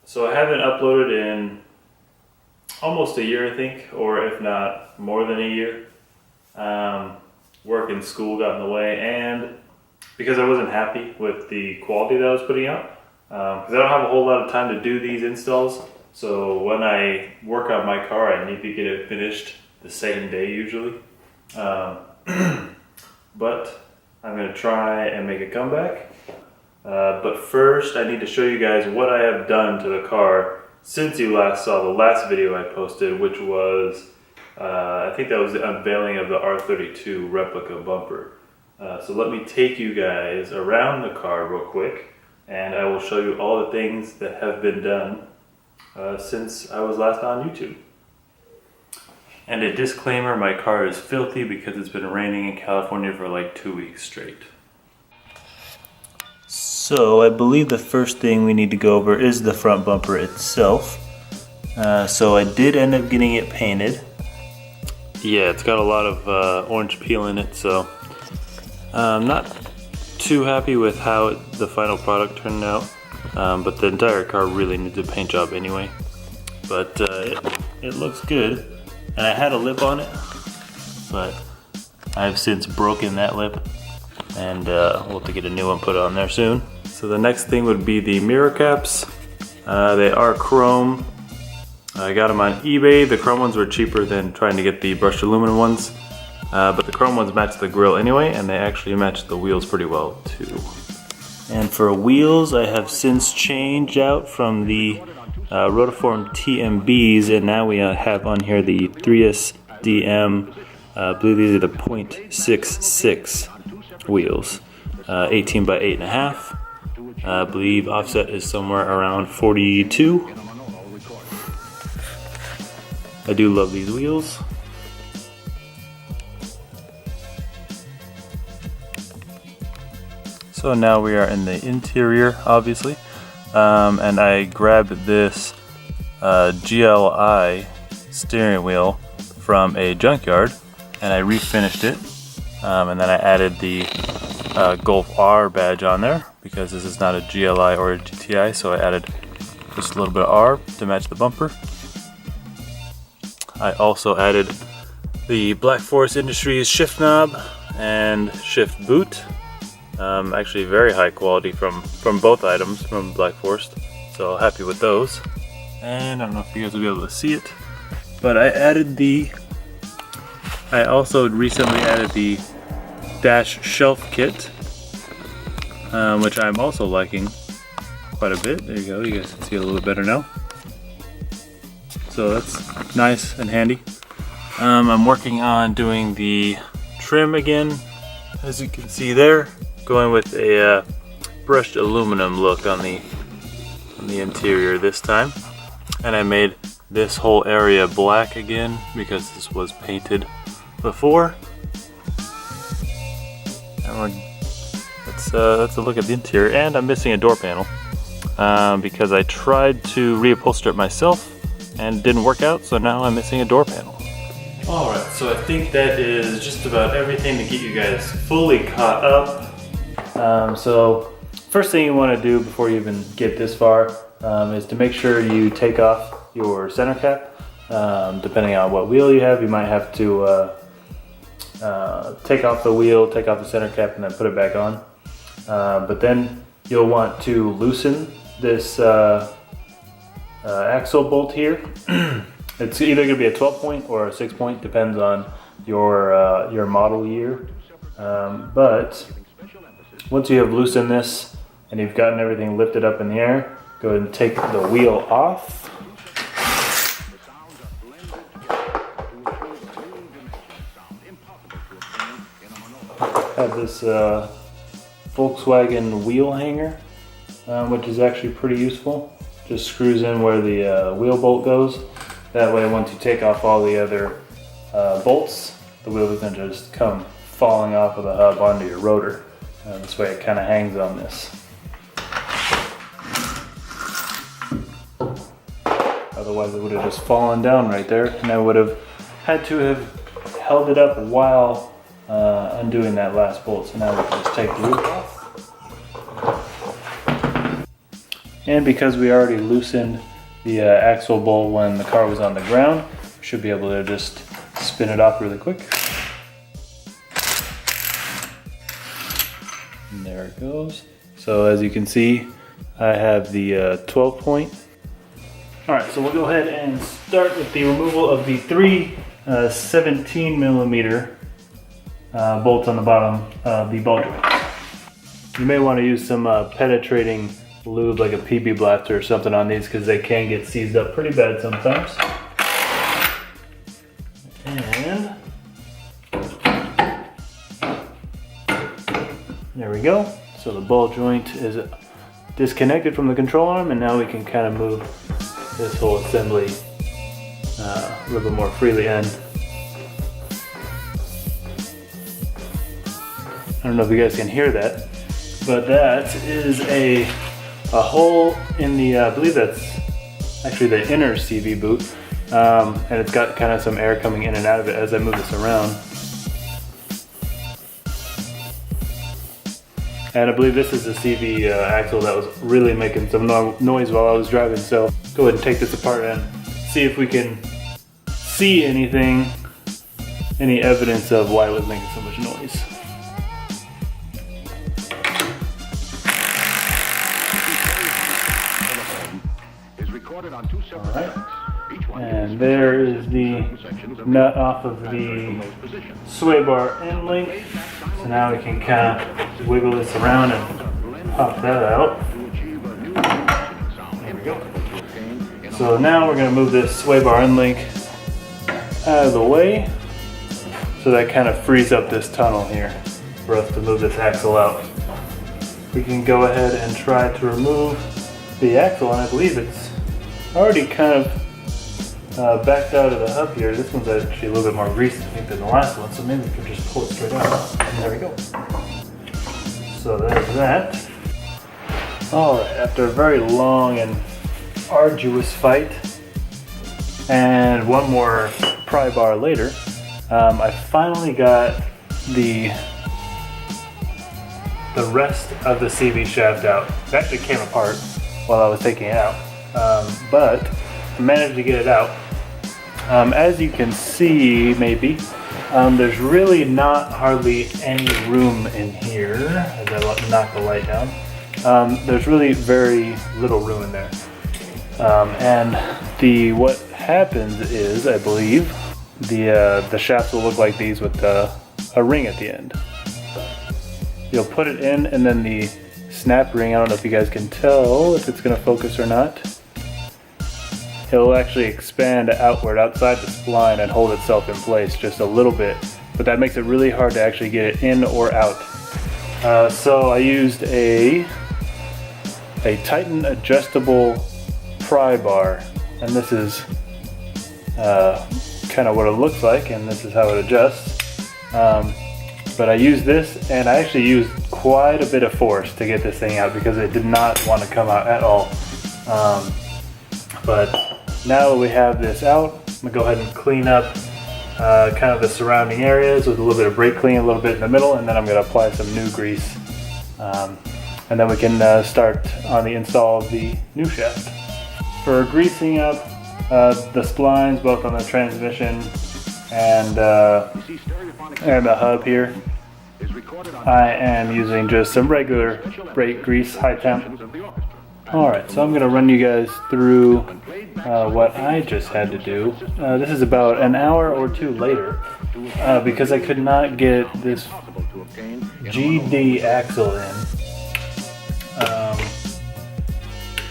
So I haven't uploaded in almost a year, I think, or if not more than a year. Work and school got in the way, and because I wasn't happy with the quality that I was putting out, because I don't have a whole lot of time to do these installs. So when I work on my car, I need to get it finished the same day usually. But I'm going to try and make a comeback. But first I need to show you guys what I have done to the car since you last saw the last video I posted, which was, I think that was the unveiling of the R32 replica bumper. So let me take you guys around the car real quick, and I will show you all the things that have been done since I was last on YouTube. And a disclaimer, my car is filthy because it's been raining in California for like 2 weeks straight. So I believe the first thing we need to go over is the front bumper itself. So I did end up getting it painted. Yeah, it's got a lot of orange peel in it, so I'm not too happy with how the final product turned out. But the entire car really needs a paint job anyway. But it looks good. And I had a lip on it, but I've since broken that lip, and we'll have to get a new one put on there soon. So the next thing would be the mirror caps. They are chrome. I got them on eBay. The chrome ones were cheaper than trying to get the brushed aluminum ones, but the chrome ones match the grille anyway, and they actually match the wheels pretty well too. And for wheels, I have since changed out from the Rotiform TMBs, and now we have on here the 3SDM. I believe these are the .66 wheels, 18 by 8.5. I believe offset is somewhere around 42. I do love these wheels. So now we are in the interior, obviously. And I grabbed this GLI steering wheel from a junkyard, and I refinished it, and then I added the Golf R badge on there because this is not a GLI or a GTI, so I added just a little bit of R to match the bumper. I also added the Black Forest Industries shift knob and shift boot. Actually very high quality from both items from Black Forest, so happy with those. And I don't know if you guys will be able to see it, but I also recently added the dash shelf kit, which I'm also liking quite a bit. There you go, you guys can see a little bit better now. So that's nice and handy. I'm working on doing the trim again, as you can see there. Going with a brushed aluminum look on the interior this time, and I made this whole area black again because this was painted before. And that's a look at the interior, and I'm missing a door panel because I tried to reupholster it myself and it didn't work out, so now I'm missing a door panel. Alright, so I think that is just about everything to get you guys fully caught up. So first thing you want to do before you even get this far is to make sure you take off your center cap. Depending on what wheel you have, you might have to take off the wheel, take off the center cap, and then put it back on. But then you'll want to loosen this axle bolt here. It's either going to be a 12-point or a 6-point, depends on your model year. But once you have loosened this and you've gotten everything lifted up in the air, go ahead and take the wheel off. I have this Volkswagen wheel hanger, which is actually pretty useful. Just screws in where the wheel bolt goes. That way, once you take off all the other bolts, the wheel doesn't just come falling off of the hub onto your rotor. This way it kind of hangs on this. Otherwise it would have just fallen down right there, and I would have had to have held it up while undoing that last bolt. So now we can just take the loop off. And because we already loosened the axle bolt when the car was on the ground, we should be able to just spin it off really quick. And there it goes. So as you can see, I have the 12 point. All right, so we'll go ahead and start with the removal of the three 17 millimeter bolts on the bottom of the ball joint. You may want to use some penetrating lube like a PB Blaster or something on these because they can get seized up pretty bad sometimes. And there we go. So the ball joint is disconnected from the control arm, and now we can kind of move this whole assembly a little bit more freely in. I don't know if you guys can hear that, but that is a hole in the, I believe that's actually the inner CV boot, and it's got kind of some air coming in and out of it as I move this around. And I believe this is the CV axle that was really making some noise while I was driving, so go ahead and take this apart and see if we can see anything, any evidence of why it was making so much noise. Alright, and there is the nut off of the sway bar end link. So now we can kind of wiggle this around and pop that out. There we go. So now we're going to move this sway bar end link out of the way, so that kind of frees up this tunnel here for us to move this axle out. We can go ahead and try to remove the axle, and I believe it's already kind of backed out of the hub here. This one's actually a little bit more greasy, I think, than the last one, so maybe we can just pull it straight out. And there we go. So there's that. Alright, after a very long and arduous fight, and one more pry bar later, I finally got the rest of the CV shaft out. It actually came apart while I was taking it out, but I managed to get it out. As you can see, maybe, there's really not hardly any room in here. As I knock the light down, there's really very little room in there. And what happens is, I believe, the shafts will look like these with a ring at the end. You'll put it in, and then the snap ring, I don't know if you guys can tell if it's going to focus or not, it'll actually expand outward outside the spline and hold itself in place just a little bit, but that makes it really hard to actually get it in or out. So I used a Titan Adjustable Pry Bar, and this is kind of what it looks like, and this is how it adjusts. But I used this, and I actually used quite a bit of force to get this thing out because it did not want to come out at all. But now that we have this out, I'm going to go ahead and clean up kind of the surrounding areas with a little bit of brake clean, a little bit in the middle, and then I'm going to apply some new grease. And then we can start on the install of the new shaft. For greasing up the splines, both on the transmission and the hub here, I am using just some regular brake grease, high temp. Alright, so I'm going to run you guys through what I just had to do. This is about an hour or two later, because I could not get this GD axle in.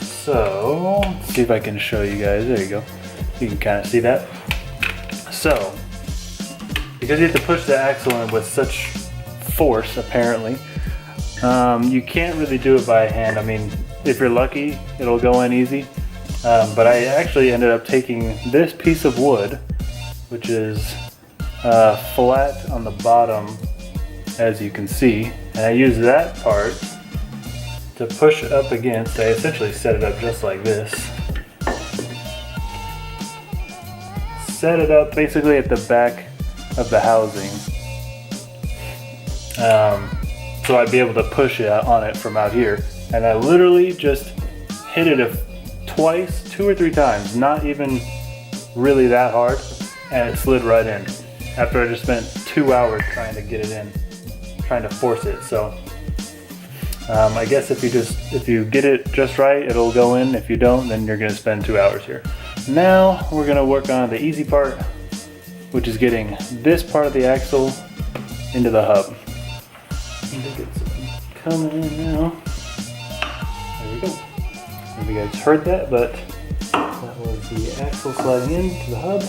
So, let's see if I can show you guys. There you go. You can kind of see that. So, because you have to push the axle in with such force, apparently, you can't really do it by hand. I mean, if you're lucky, it'll go in easy. But I actually ended up taking this piece of wood, which is flat on the bottom, as you can see, and I used that part to push up against. I essentially set it up just like this. Set it up basically at the back of the housing, so I'd be able to push it on it from out here. And I literally just hit it twice, 2 or 3 times, not even really that hard, and it slid right in. After I just spent 2 hours trying to get it in, trying to force it. So I guess if you get it just right, it'll go in. If you don't, then you're gonna spend 2 hours here. Now we're gonna work on the easy part, which is getting this part of the axle into the hub. I think it's coming in now. There we go. Maybe you guys heard that, but that was the axle sliding into the hub.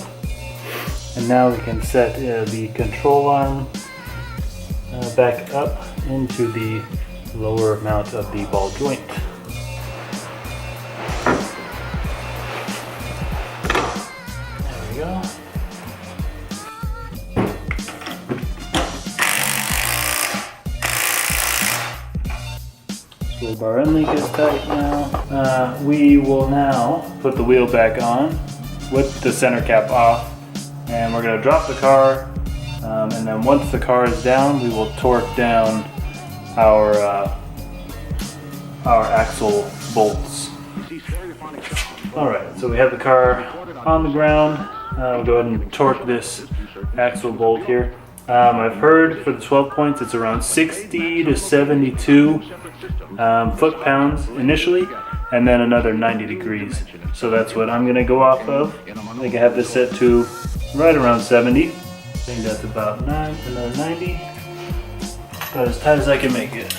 And now we can set the control arm back up into the lower mount of the ball joint. There we go. Wheel bar end link is tight now. We will now put the wheel back on with the center cap off, and we're going to drop the car, and then once the car is down, we will torque down our axle bolts. Alright, so we have the car on the ground. We'll go ahead and torque this axle bolt here. I've heard for the 12 points it's around 60 to 72 foot-pounds initially, and then another 90 degrees. So that's what I'm going to go off of. I think I have this set to right around 70. I think that's about another 90. About as tight as I can make it.